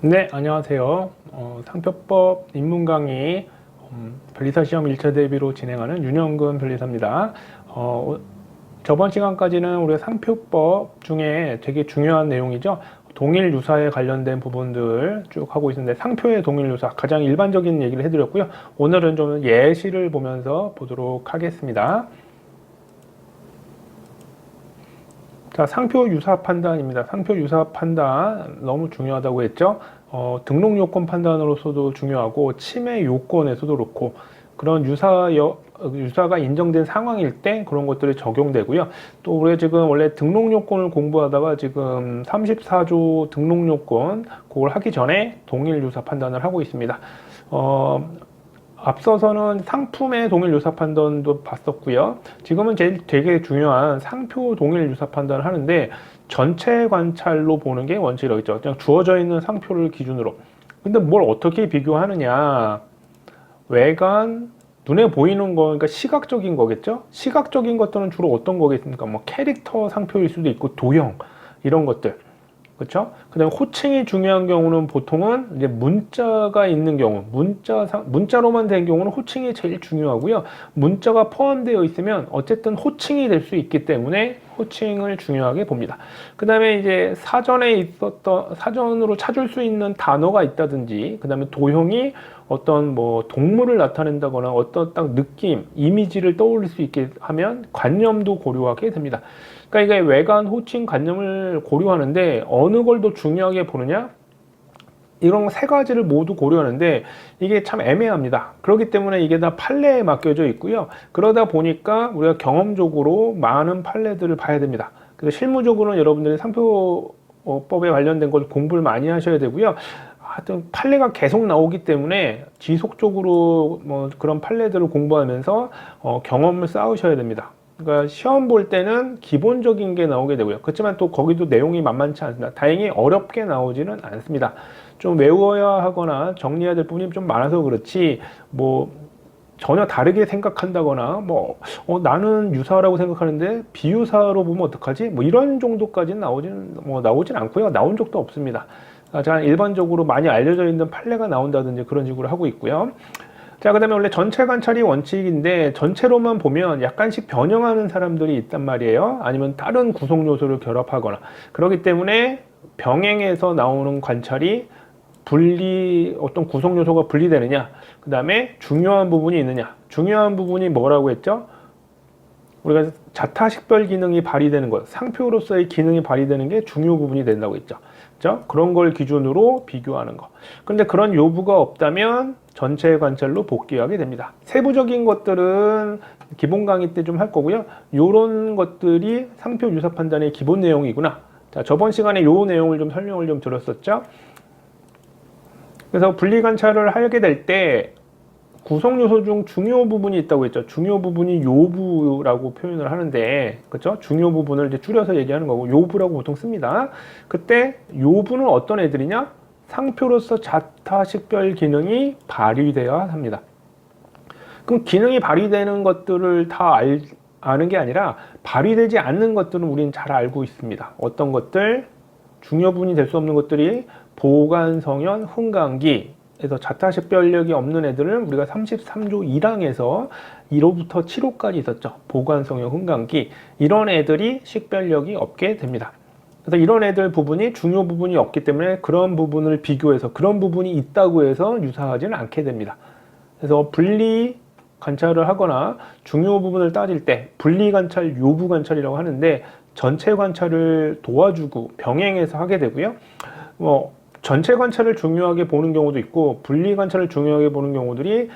네, 안녕하세요. 상표법 입문 강의 변리사 시험 1차 대비로 진행하는 윤영근 변리사입니다. 저번 시간까지는 우리가 상표법 중에 되게 중요한 내용이죠. 동일 유사에 관련된 부분들 쭉 하고 있는데 상표의 동일 유사 가장 일반적인 얘기를 해드렸고요. 오늘은 좀 예시를 보면서 보도록 하겠습니다. 자, 상표 유사 판단입니다. 상표 유사 판단 너무 중요하다고 했죠. 등록 요건 판단으로서도 중요하고 침해 요건에서도 그렇고 그런 유사가 인정된 상황일 때 그런 것들이 적용되고요. 또 우리가 지금 원래 등록 요건을 공부하다가 지금 34조 등록 요건 그걸 하기 전에 동일 유사 판단을 하고 있습니다. 앞서서는 상품의 동일 유사 판단도 봤었고요. 지금은 제일 되게 중요한 상표 동일 유사 판단을 하는데 전체 관찰로 보는 게 원칙이라고 했죠. 그냥 주어져 있는 상표를 기준으로. 근데 뭘 어떻게 비교하느냐. 외관, 눈에 보이는 거, 그러니까 시각적인 거겠죠? 시각적인 것들은 주로 어떤 거겠습니까? 뭐 캐릭터 상표일 수도 있고 도형, 이런 것들. 그렇죠? 그다음에 호칭이 중요한 경우는 보통은 이제 문자가 있는 경우, 문자로만 된 경우는 호칭이 제일 중요하고요. 문자가 포함되어 있으면 어쨌든 호칭이 될 수 있기 때문에 호칭을 중요하게 봅니다. 그다음에 이제 사전으로 찾을 수 있는 단어가 있다든지, 그다음에 도형이 어떤 뭐 동물을 나타낸다거나 어떤 딱 느낌, 이미지를 떠올릴 수 있게 하면 관념도 고려하게 됩니다. 그러니까 이게 외관, 호칭, 관념을 고려하는데 어느 걸 더 중요하게 보느냐? 이런 세 가지를 모두 고려하는데 이게 참 애매합니다. 그렇기 때문에 이게 다 판례에 맡겨져 있고요. 그러다 보니까 우리가 경험적으로 많은 판례들을 봐야 됩니다. 그래서 실무적으로는 여러분들이 상표법에 관련된 걸 공부를 많이 하셔야 되고요. 하여튼 판례가 계속 나오기 때문에 지속적으로 뭐 그런 판례들을 공부하면서 경험을 쌓으셔야 됩니다. 그러니까 시험 볼 때는 기본적인 게 나오게 되고요. 그렇지만 또 거기도 내용이 만만치 않습니다. 다행히 어렵게 나오지는 않습니다. 좀 외워야 하거나 정리해야 될 부분이 좀 많아서 그렇지 뭐 전혀 다르게 생각한다거나 뭐 나는 유사라고 생각하는데 비유사로 보면 어떡하지? 뭐 이런 정도까지는 나오진 않고요. 나온 적도 없습니다. 자, 일반적으로 많이 알려져 있는 판례가 나온다든지 그런 식으로 하고 있고요. 자, 그 다음에 원래 전체 관찰이 원칙인데 전체로만 보면 약간씩 변형하는 사람들이 있단 말이에요. 아니면 다른 구성 요소를 결합하거나 그렇기 때문에 병행해서 나오는 관찰이 어떤 구성 요소가 분리되느냐, 그 다음에 중요한 부분이 있느냐. 중요한 부분이 뭐라고 했죠? 우리가 자타식별 기능이 발휘되는 것, 상표로서의 기능이 발휘되는 게 중요 부분이 된다고 했죠. 그렇죠? 그런 걸 기준으로 비교하는 거. 그런데 그런 요구가 없다면 전체 관찰로 복귀하게 됩니다. 세부적인 것들은 기본 강의 때 좀 할 거고요. 요런 것들이 상표 유사 판단의 기본 내용이구나. 자, 저번 시간에 요 내용을 좀 설명을 좀 들었었죠. 그래서 분리 관찰을 하게 될 때 구성 요소 중 중요 부분이 있다고 했죠. 중요 부분이 요부라고 표현을 하는데, 그렇죠? 중요 부분을 이제 줄여서 얘기하는 거고 요부라고 보통 씁니다. 그때 요부는 어떤 애들이냐? 상표로서 자타식별 기능이 발휘되어야 합니다. 그럼 기능이 발휘되는 것들을 다 아는 게 아니라 발휘되지 않는 것들은 우리는 잘 알고 있습니다. 어떤 것들? 중요 부분이 될 수 없는 것들이 보관, 성현, 흥강기에서 자타식별력이 없는 애들은 우리가 33조 1항에서 1호부터 7호까지 있었죠. 보관, 성현, 흥강기 이런 애들이 식별력이 없게 됩니다. 그래서 이런 애들 부분이 중요 부분이 없기 때문에 그런 부분을 비교해서 그런 부분이 있다고 해서 유사하지는 않게 됩니다. 그래서 분리 관찰을 하거나 중요 부분을 따질 때 분리 관찰, 요부 관찰이라고 하는데 전체 관찰을 도와주고 병행해서 하게 되고요. 뭐 전체 관찰을 중요하게 보는 경우도 있고 분리 관찰을 중요하게 보는 경우들이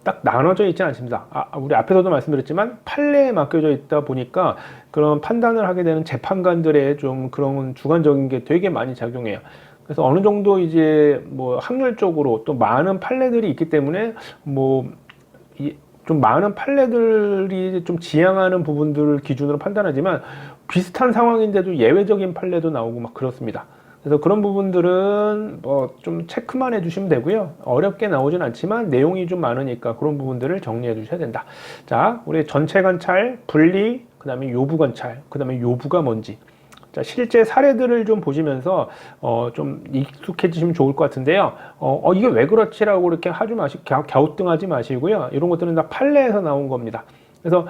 딱 나눠져 있지 않습니다. 우리 앞에서도 말씀드렸지만 판례에 맡겨져 있다 보니까 그런 판단을 하게 되는 재판관들의 좀 그런 주관적인 게 되게 많이 작용해요. 그래서 어느 정도 이제 뭐 확률적으로 또 많은 판례들이 있기 때문에 좀 많은 판례들이 좀 지향하는 부분들을 기준으로 판단하지만 비슷한 상황인데도 예외적인 판례도 나오고 막 그렇습니다. 그래서 그런 부분들은 뭐 좀 체크만 해주시면 되고요. 어렵게 나오진 않지만 내용이 좀 많으니까 그런 부분들을 정리해 주셔야 된다. 자, 우리 전체 관찰, 분리, 그 다음에 요부 관찰, 그 다음에 요부가 뭔지. 자, 실제 사례들을 좀 보시면서 좀 익숙해지시면 좋을 것 같은데요. 이게 왜 그렇지라고 이렇게 하지 마시고 갸우뚱하지 마시고요. 이런 것들은 다 판례에서 나온 겁니다. 그래서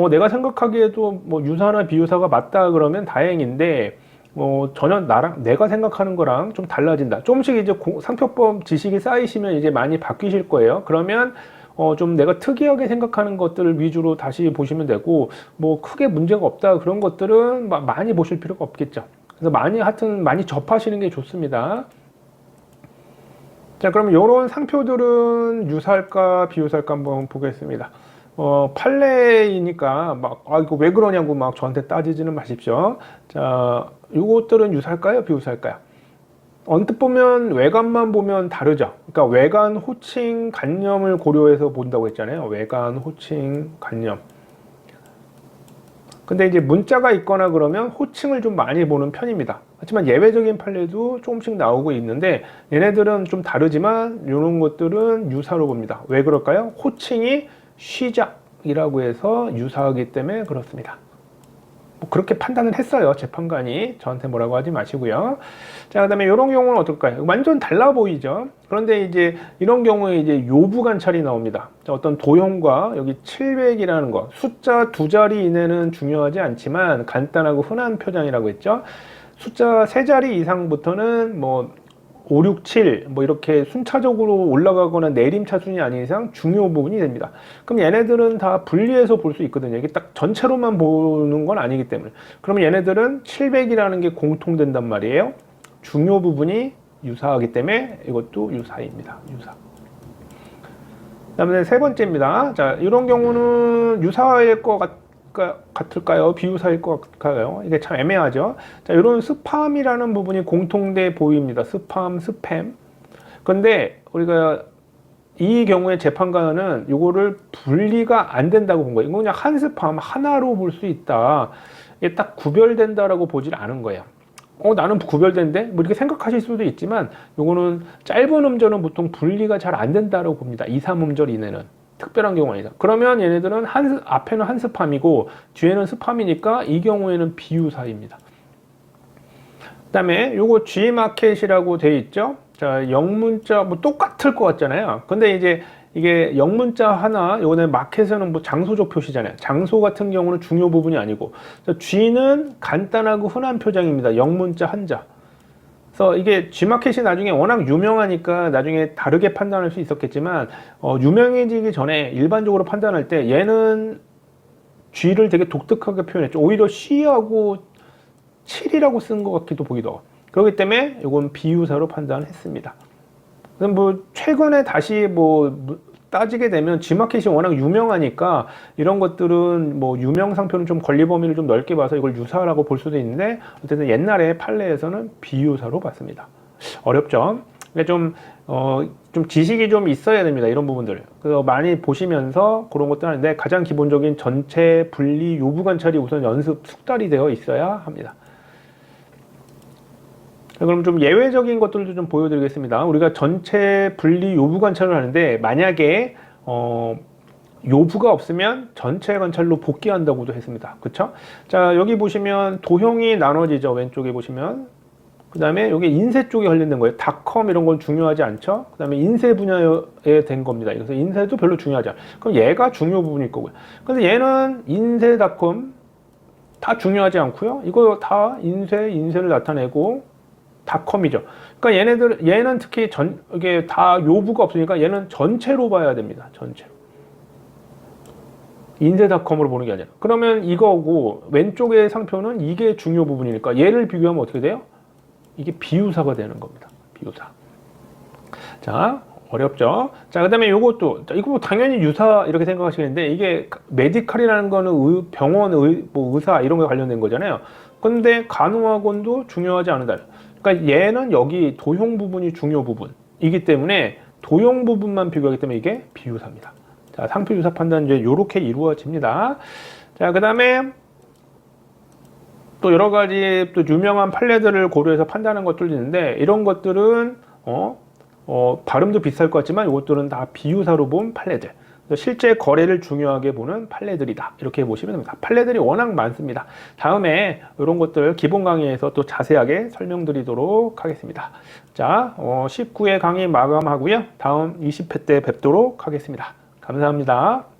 내가 생각하기에도 뭐 유사나 비유사가 맞다 그러면 다행인데 전혀 내가 생각하는 거랑 좀 달라진다. 조금씩 이제 상표법 지식이 쌓이시면 이제 많이 바뀌실 거예요. 그러면 좀 내가 특이하게 생각하는 것들을 위주로 다시 보시면 되고, 뭐 크게 문제가 없다 그런 것들은 많이 보실 필요가 없겠죠. 그래서 하여튼 많이 접하시는 게 좋습니다. 자, 그럼 이런 상표들은 유사할까 비유사할까 한번 보겠습니다. 판례이니까 이거 왜 그러냐고 막 저한테 따지지는 마십시오. 자, 요것들은 유사할까요 비유사할까요? 언뜻 보면 외관만 보면 다르죠. 그러니까 외관, 호칭, 관념을 고려해서 본다고 했잖아요. 외관, 호칭, 관념. 근데 이제 문자가 있거나 그러면 호칭을 좀 많이 보는 편입니다. 하지만 예외적인 판례도 조금씩 나오고 있는데 얘네들은 좀 다르지만 이런 것들은 유사로 봅니다. 왜 그럴까요? 호칭이 시작이라고 해서 유사하기 때문에 그렇습니다. 뭐 그렇게 판단을 했어요. 재판관이. 저한테 뭐라고 하지 마시고요. 자, 그다음에 이런 경우는 어떨까요? 완전 달라 보이죠. 그런데 이제 이런 경우에 이제 요부 관찰이 나옵니다. 자, 어떤 도형과 여기 700이라는 거, 숫자 두 자리 이내는 중요하지 않지만 간단하고 흔한 표장이라고 했죠. 숫자 세 자리 이상부터는 뭐 5, 6, 7, 뭐 이렇게 순차적으로 올라가거나 내림차순이 아닌 이상 중요 부분이 됩니다. 그럼 얘네들은 다 분리해서 볼 수 있거든요. 이게 딱 전체로만 보는 건 아니기 때문에. 그러면 얘네들은 700이라는 게 공통된단 말이에요. 중요 부분이 유사하기 때문에 이것도 유사입니다. 유사. 그 다음에 세 번째입니다. 자, 이런 경우는 유사일 것 같을까요? 비유사일 것 같을까요? 이게 참 애매하죠. 자, 이런 스팸이라는 부분이 공통돼 보입니다. 스팸. 근데 우리가 이 경우에 재판관은 이거를 분리가 안 된다고 본 거예요. 이거 그냥 한 스팸 하나로 볼 수 있다. 이게 딱 구별된다라고 보질 않은 거예요. 나는 구별된대? 뭐 이렇게 생각하실 수도 있지만 요거는 짧은 음절은 보통 분리가 잘 안 된다라고 봅니다. 2, 3음절 이내는. 특별한 경우가 아니다. 그러면 얘네들은 앞에는 한 스팜이고 뒤에는 스팜이니까 이 경우에는 비유사입니다. 그 다음에 요거 G마켓이라고 돼 있죠. 자, 영문자 뭐 똑같을 것 같잖아요. 근데 이제 이게 영문자 하나, 요거는 마켓은 뭐 장소적 표시잖아요. 장소 같은 경우는 중요 부분이 아니고. G는 간단하고 흔한 표장입니다. 영문자 한자. 그래서 이게 G마켓이 나중에 워낙 유명하니까 나중에 다르게 판단할 수 있었겠지만 유명해지기 전에 일반적으로 판단할 때 얘는 G를 되게 독특하게 표현했죠. 오히려 C하고 7이라고 쓴 것 같기도 보기도 하고. 그렇기 때문에 이건 비유사로 판단했습니다. 그럼 뭐 최근에 다시 뭐 따지게 되면 G마켓이 워낙 유명하니까 이런 것들은 뭐 유명 상표는 좀 권리 범위를 좀 넓게 봐서 이걸 유사라고 볼 수도 있는데 어쨌든 옛날에 판례에서는 비유사로 봤습니다. 어렵죠? 그러니까 좀 지식이 좀 있어야 됩니다. 이런 부분들. 그래서 많이 보시면서 그런 것도 하는데 가장 기본적인 전체 분리 요부 관찰이 우선 연습 숙달이 되어 있어야 합니다. 그럼 좀 예외적인 것들도 좀 보여드리겠습니다. 우리가 전체 분리 요부 관찰을 하는데 만약에 요부가 없으면 전체 관찰로 복귀한다고도 했습니다. 그쵸? 자, 여기 보시면 도형이 나눠지죠. 왼쪽에 보시면. 그 다음에 여기 인쇄 쪽에 관련된 거예요. 닷컴 이런 건 중요하지 않죠? 그 다음에 인쇄 분야에 된 겁니다. 그래서 인쇄도 별로 중요하지 않아요. 그럼 얘가 중요 부분일 거고요. 근데 얘는 인쇄닷컴 다 중요하지 않고요. 이거 다 인쇄를 나타내고 닷컴이죠. 그러니까 얘는 특히 이게 다 요부가 없으니까 얘는 전체로 봐야 됩니다. 전체로. 인쇄닷컴으로 보는 게 아니라. 그러면 이거고 왼쪽의 상표는 이게 중요 부분이니까 얘를 비교하면 어떻게 돼요? 이게 비유사가 되는 겁니다. 비유사. 자, 어렵죠? 자, 그 다음에 요것도, 이거 뭐 당연히 유사 이렇게 생각하시겠는데 이게 메디칼이라는 거는 병원, 뭐 의사 이런 거에 관련된 거잖아요. 근데 간호학원도 중요하지 않은다. 그러니까 얘는 여기 도형 부분이 중요 부분이기 때문에 도형 부분만 비교하기 때문에 이게 비유사입니다. 자, 상표 유사 판단 이제 요렇게 이루어집니다. 자, 그 다음에 또 여러 가지 또 유명한 판례들을 고려해서 판단하는 것들도 있는데 이런 것들은 발음도 비슷할 것 같지만 이것들은 다 비유사로 본 판례들. 실제 거래를 중요하게 보는 판례들이다. 이렇게 보시면 됩니다. 판례들이 워낙 많습니다. 다음에 이런 것들 기본 강의에서 또 자세하게 설명드리도록 하겠습니다. 자, 19회 강의 마감하고요. 다음 20회 때 뵙도록 하겠습니다. 감사합니다.